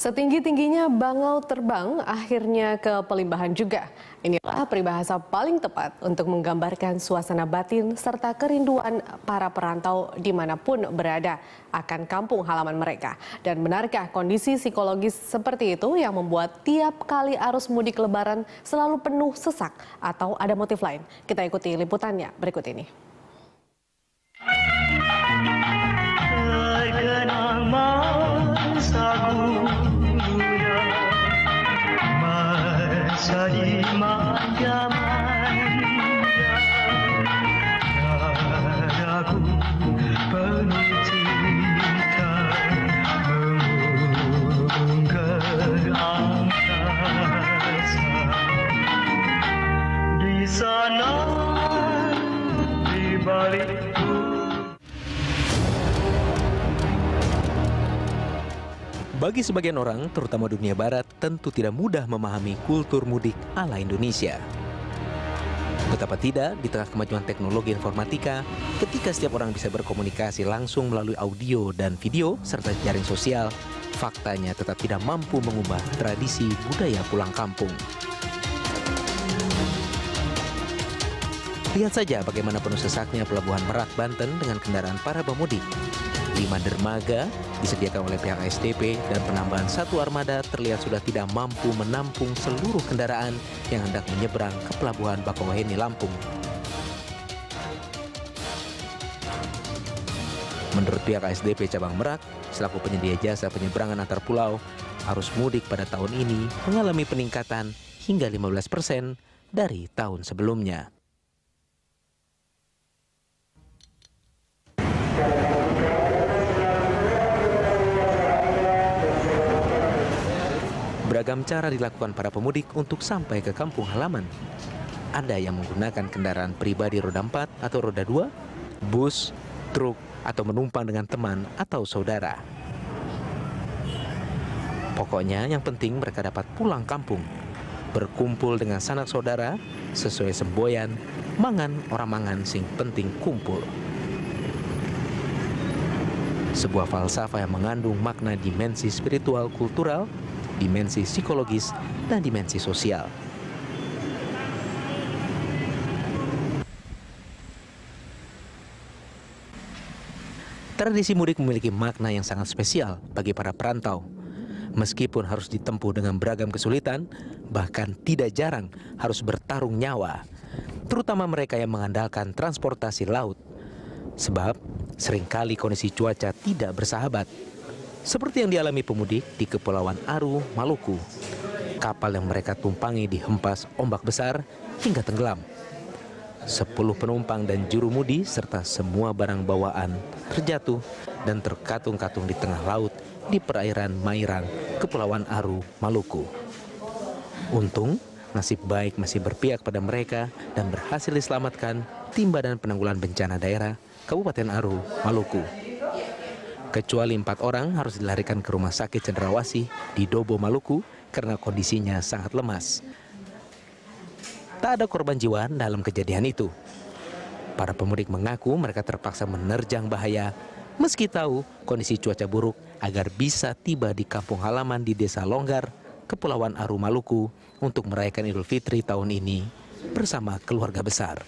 Setinggi-tingginya bangau terbang akhirnya ke Pelimbahan juga. Inilah peribahasa paling tepat untuk menggambarkan suasana batin serta kerinduan para perantau dimanapun berada akan kampung halaman mereka. Dan benarkah kondisi psikologis seperti itu yang membuat tiap kali arus mudik lebaran selalu penuh sesak atau ada motif lain? Kita ikuti liputannya berikut ini. Di sana di balik Bagi sebagian orang, terutama dunia barat, tentu tidak mudah memahami kultur mudik ala Indonesia. Betapa tidak, di tengah kemajuan teknologi informatika, ketika setiap orang bisa berkomunikasi langsung melalui audio dan video, serta jaring sosial, faktanya tetap tidak mampu mengubah tradisi budaya pulang kampung. Lihat saja bagaimana penuh sesaknya Pelabuhan Merak, Banten dengan kendaraan para pemudik. 5 dermaga disediakan oleh pihak ASDP dan penambahan 1 armada terlihat sudah tidak mampu menampung seluruh kendaraan yang hendak menyeberang ke Pelabuhan Bakauheni, Lampung. Menurut pihak ASDP Cabang Merak, selaku penyedia jasa penyeberangan antar pulau, arus mudik pada tahun ini mengalami peningkatan hingga 15% dari tahun sebelumnya. Beragam cara dilakukan para pemudik untuk sampai ke kampung halaman. Ada yang menggunakan kendaraan pribadi roda 4 atau roda 2, bus, truk, atau menumpang dengan teman atau saudara. Pokoknya yang penting mereka dapat pulang kampung, berkumpul dengan sanak saudara, sesuai semboyan, mangan orang mangan sing penting kumpul. Sebuah falsafah yang mengandung makna dimensi spiritual kultural, dimensi psikologis, dan dimensi sosial. Tradisi mudik memiliki makna yang sangat spesial bagi para perantau. Meskipun harus ditempuh dengan beragam kesulitan, bahkan tidak jarang harus bertarung nyawa, terutama mereka yang mengandalkan transportasi laut. Sebab seringkali kondisi cuaca tidak bersahabat, seperti yang dialami pemudik di Kepulauan Aru, Maluku. Kapal yang mereka tumpangi dihempas ombak besar hingga tenggelam. 10 penumpang dan jurumudi serta semua barang bawaan terjatuh dan terkatung-katung di tengah laut di perairan Mairang, Kepulauan Aru, Maluku. Untung, nasib baik masih berpihak pada mereka dan berhasil diselamatkan tim Badan Penanggulangan Bencana Daerah Kabupaten Aru, Maluku. Kecuali 4 orang harus dilarikan ke Rumah Sakit Cendrawasih di Dobo, Maluku karena kondisinya sangat lemas. Tak ada korban jiwa dalam kejadian itu. Para pemudik mengaku mereka terpaksa menerjang bahaya meski tahu kondisi cuaca buruk agar bisa tiba di kampung halaman di Desa Longgar, Kepulauan Aru, Maluku untuk merayakan Idul Fitri tahun ini bersama keluarga besar.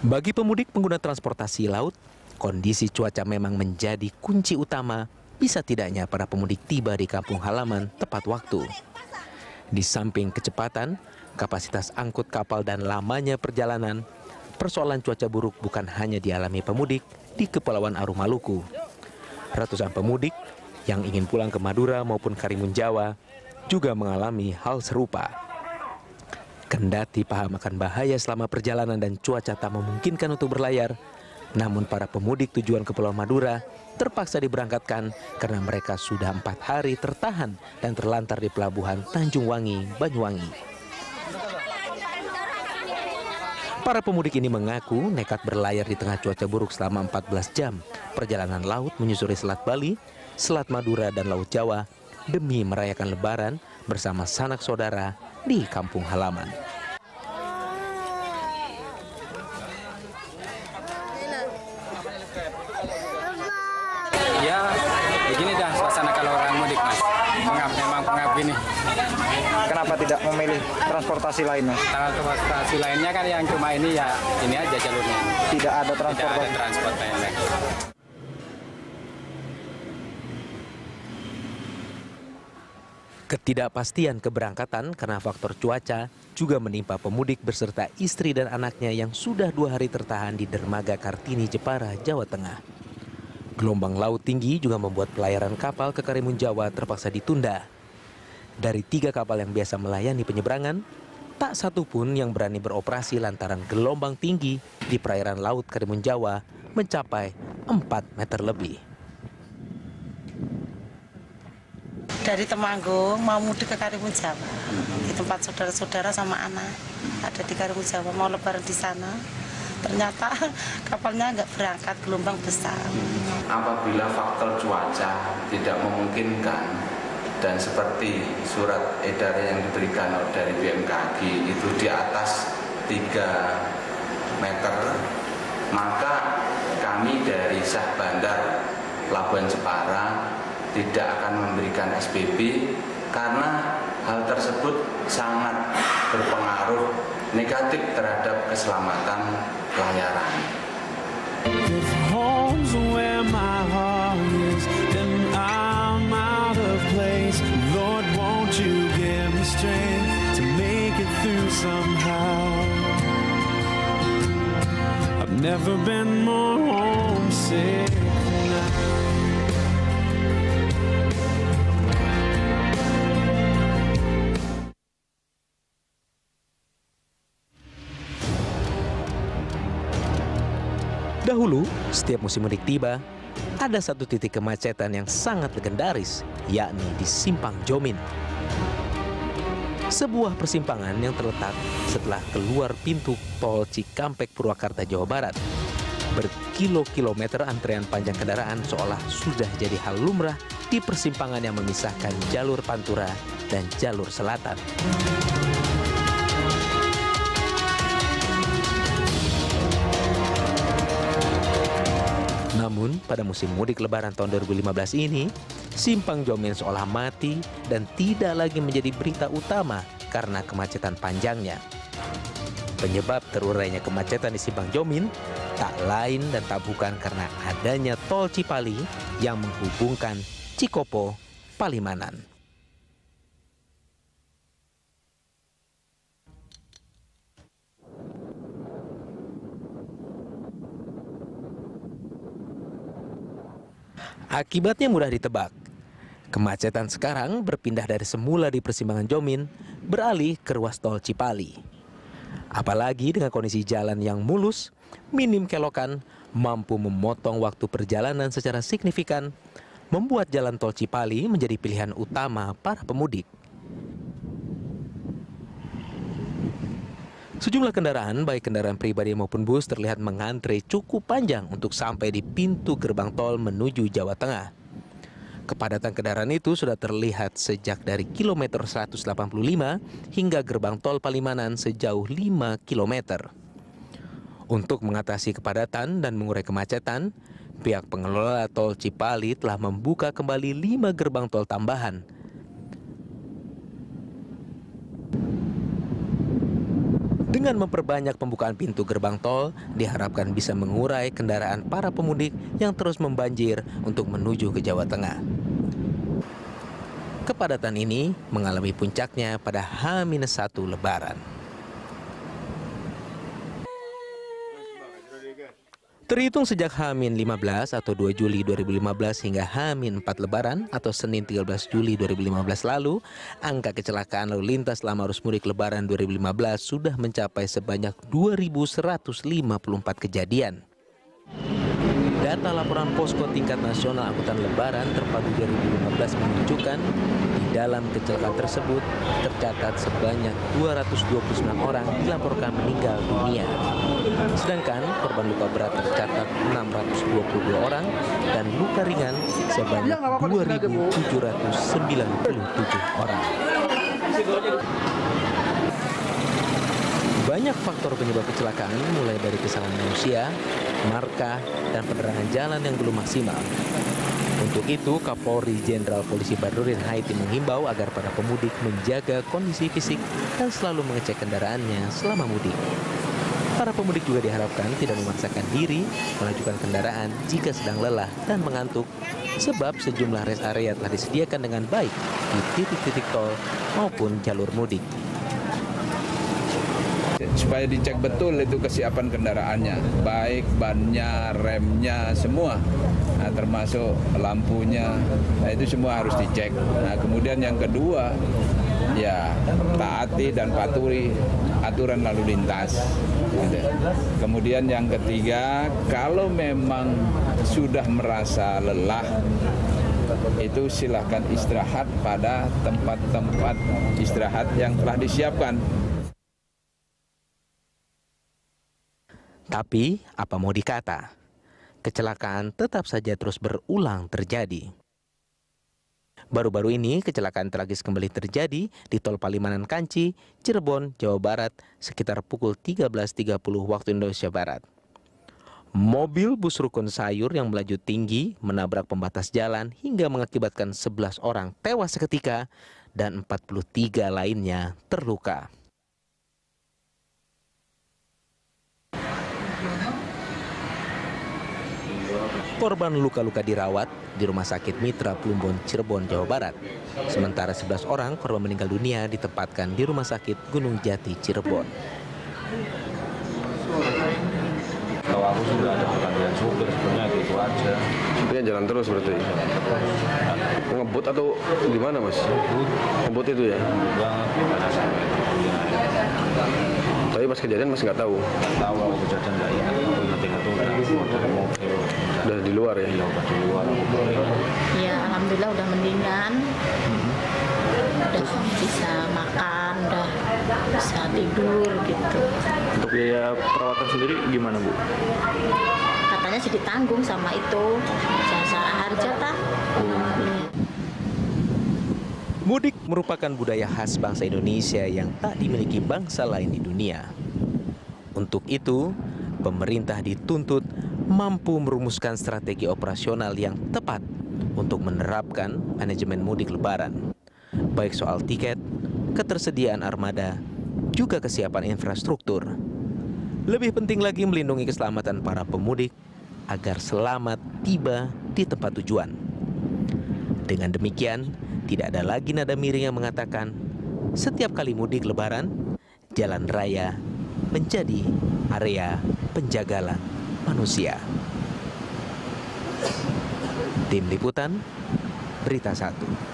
Bagi pemudik pengguna transportasi laut, kondisi cuaca memang menjadi kunci utama bisa tidaknya para pemudik tiba di kampung halaman tepat waktu. Di samping kecepatan, kapasitas angkut kapal dan lamanya perjalanan, persoalan cuaca buruk bukan hanya dialami pemudik di Kepulauan Aru, Maluku. Ratusan pemudik yang ingin pulang ke Madura maupun Karimun Jawa juga mengalami hal serupa. Kendati paham akan bahaya selama perjalanan dan cuaca tak memungkinkan untuk berlayar, namun para pemudik tujuan ke Pulau Madura terpaksa diberangkatkan karena mereka sudah 4 hari tertahan dan terlantar di Pelabuhan Tanjung Wangi, Banyuwangi. Para pemudik ini mengaku nekat berlayar di tengah cuaca buruk selama 14 jam perjalanan laut menyusuri Selat Bali, Selat Madura, dan Laut Jawa demi merayakan Lebaran bersama sanak saudara di kampung halaman. Kenapa tidak memilih transportasi lainnya? Transportasi lainnya kan yang cuma ini ya, ini aja jalurnya. Tidak ada Tidak transportasi. ada transport lain. Ketidakpastian keberangkatan karena faktor cuaca juga menimpa pemudik beserta istri dan anaknya yang sudah 2 hari tertahan di dermaga Kartini, Jepara, Jawa Tengah. Gelombang laut tinggi juga membuat pelayaran kapal ke Karimun Jawa terpaksa ditunda. Dari 3 kapal yang biasa melayani penyeberangan, tak satu pun yang berani beroperasi lantaran gelombang tinggi di perairan laut Karimun Jawa mencapai 4 meter lebih. Dari Temanggung mau mudik ke Karimun Jawa, di tempat saudara-saudara sama anak ada di Karimun Jawa, mau lebaran di sana. Ternyata kapalnya nggak berangkat, gelombang besar. Apabila faktor cuaca tidak memungkinkan dan seperti surat edaran yang diberikan dari BMKG itu di atas 3 meter, maka kami dari Syah Bandar Pelabuhan Jepara tidak akan memberikan SPB karena hal tersebut sangat berpengaruh negatif terhadap keselamatan pelayaran. If home's where my heart is, then I'm out of place. Lord, won't you give me strength to make it through somehow? I've never been more homesick now. Dahulu, setiap musim mudik tiba, ada satu titik kemacetan yang sangat legendaris, yakni di Simpang Jomin. Sebuah persimpangan yang terletak setelah keluar pintu tol Cikampek, Purwakarta, Jawa Barat. Berkilo-kilometer antrean panjang kendaraan seolah sudah jadi hal lumrah di persimpangan yang memisahkan jalur Pantura dan jalur selatan. Namun, pada musim mudik Lebaran tahun 2015 ini, Simpang Jomin seolah mati dan tidak lagi menjadi berita utama karena kemacetan panjangnya. Penyebab terurainya kemacetan di Simpang Jomin tak lain dan tak bukan karena adanya tol Cipali yang menghubungkan Cikopo, Palimanan. Akibatnya mudah ditebak. Kemacetan sekarang berpindah dari semula di persimpangan Jomin beralih ke ruas tol Cipali. Apalagi dengan kondisi jalan yang mulus, minim kelokan, mampu memotong waktu perjalanan secara signifikan, membuat jalan tol Cipali menjadi pilihan utama para pemudik. Sejumlah kendaraan, baik kendaraan pribadi maupun bus, terlihat mengantre cukup panjang untuk sampai di pintu gerbang tol menuju Jawa Tengah. Kepadatan kendaraan itu sudah terlihat sejak dari kilometer 185 hingga gerbang tol Palimanan sejauh 5 kilometer. Untuk mengatasi kepadatan dan mengurai kemacetan, pihak pengelola tol Cipali telah membuka kembali 5 gerbang tol tambahan. Dengan memperbanyak pembukaan pintu gerbang tol, diharapkan bisa mengurai kendaraan para pemudik yang terus membanjir untuk menuju ke Jawa Tengah. Kepadatan ini mengalami puncaknya pada H-1 Lebaran. Terhitung sejak H-15 atau 2 Juli 2015 hingga H-4 Lebaran atau Senin 13 Juli 2015 lalu, angka kecelakaan lalu lintas selama arus mudik Lebaran 2015 sudah mencapai sebanyak 2.154 kejadian. Data laporan Posko Tingkat Nasional Angkutan Lebaran terpadu 2015 menunjukkan di dalam kecelakaan tersebut tercatat sebanyak 229 orang dilaporkan meninggal dunia. Sedangkan korban luka berat tercatat 622 orang dan luka ringan sebanyak 2.797 orang. Banyak faktor penyebab kecelakaan mulai dari kesalahan manusia, marka, dan penerangan jalan yang belum maksimal. Untuk itu, Kapolri Jenderal Polisi Badrodin Haiti menghimbau agar para pemudik menjaga kondisi fisik dan selalu mengecek kendaraannya selama mudik. Para pemudik juga diharapkan tidak memaksakan diri mengajukan kendaraan jika sedang lelah dan mengantuk, sebab sejumlah rest area telah disediakan dengan baik di titik-titik tol maupun jalur mudik. Supaya dicek betul itu kesiapan kendaraannya, baik bannya, remnya, semua. Nah, termasuk lampunya, nah itu semua harus dicek. Nah, kemudian yang kedua, ya taati dan patuhi aturan lalu lintas. Gitu. Kemudian yang ketiga, kalau memang sudah merasa lelah, itu silahkan istirahat pada tempat-tempat istirahat yang telah disiapkan. Tapi, apa mau dikata? Kecelakaan tetap saja terus berulang terjadi. Baru-baru ini, kecelakaan tragis kembali terjadi di Tol Palimanan Kanci, Cirebon, Jawa Barat, sekitar pukul 13.30 waktu Indonesia Barat. Mobil bus rukun sayur yang melaju tinggi menabrak pembatas jalan hingga mengakibatkan 11 orang tewas seketika dan 43 lainnya terluka. Korban luka-luka dirawat di Rumah Sakit Mitra Plumbon, Cirebon, Jawa Barat. Sementara 11 orang korban meninggal dunia ditempatkan di Rumah Sakit Gunung Jati, Cirebon. Kalau aku sudah ada panggilan supir, sebenarnya gitu aja. Supirnya jalan terus berarti? Ngebut atau gimana mas? Ngebut itu ya? Tapi pas kejadian masih nggak tahu? Nggak tahu, aku kejadian nggak ingat. Aku ingat udah mobil. Udah di luar ya? Iya, udah di luar. Ya, alhamdulillah udah mendingan. Udah bisa makan, udah bisa tidur gitu. Untuk biaya perawatan sendiri gimana Bu? Katanya sih ditanggung sama itu jasa harja tak. Mudik merupakan budaya khas bangsa Indonesia yang tak dimiliki bangsa lain di dunia. Untuk itu, pemerintah dituntut mampu merumuskan strategi operasional yang tepat untuk menerapkan manajemen mudik lebaran, baik soal tiket, ketersediaan armada, juga kesiapan infrastruktur. Lebih penting lagi melindungi keselamatan para pemudik agar selamat tiba di tempat tujuan. Dengan demikian, tidak ada lagi nada miring yang mengatakan setiap kali mudik lebaran, jalan raya menjadi area penjagalan manusia. Tim Liputan, Berita 1.